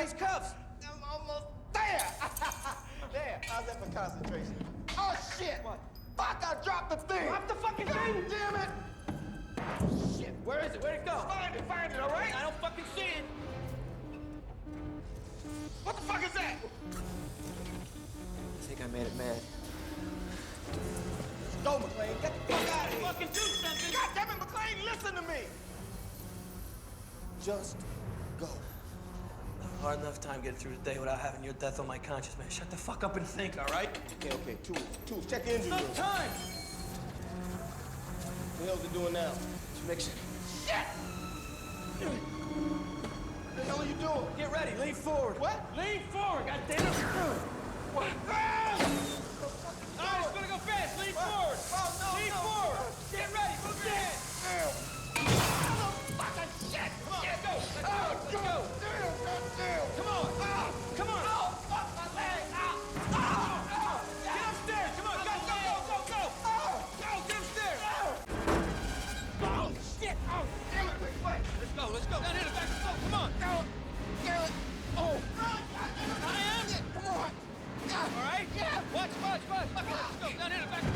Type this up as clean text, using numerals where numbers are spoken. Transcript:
these cuffs. I'm almost there. There. How's that for concentration? Oh, shit. What? Fuck, I dropped the thing. Drop the fucking God thing. damn it. Shit, where is it? Where'd it go? Find it, all right? I don't fucking see it. What the fuck is that? I think I made it mad. Go, McClane. Get the fuck out of here. Fucking do something. God damn it, McClane, listen to me. Just go. Hard enough time getting through the day without having your death on my conscience, man. Shut the fuck up and think, all right? Okay. Tools. Check the engine No room. time. What the hell's it doing now? Just mixing. Shit! What the hell are you doing? Get ready. Lean forward. What? Lean forward, goddammit. What? All right, it's gonna go fast. Lean forward. Oh, no, Lean no. forward. Get ready. Move your head. Fucking shit! Come on, let's go. Let's go. Let's go. Come on. Come on. Oh, fuck my leg! Get upstairs. Come on. Go. Go, get upstairs. Oh, shit! Oh, damn it! Wait. Let's go. Down here to back the floor. Come on. Damn it! Oh! I am. Come on! All right? Yeah! Watch. Okay, let's go. Down here to back the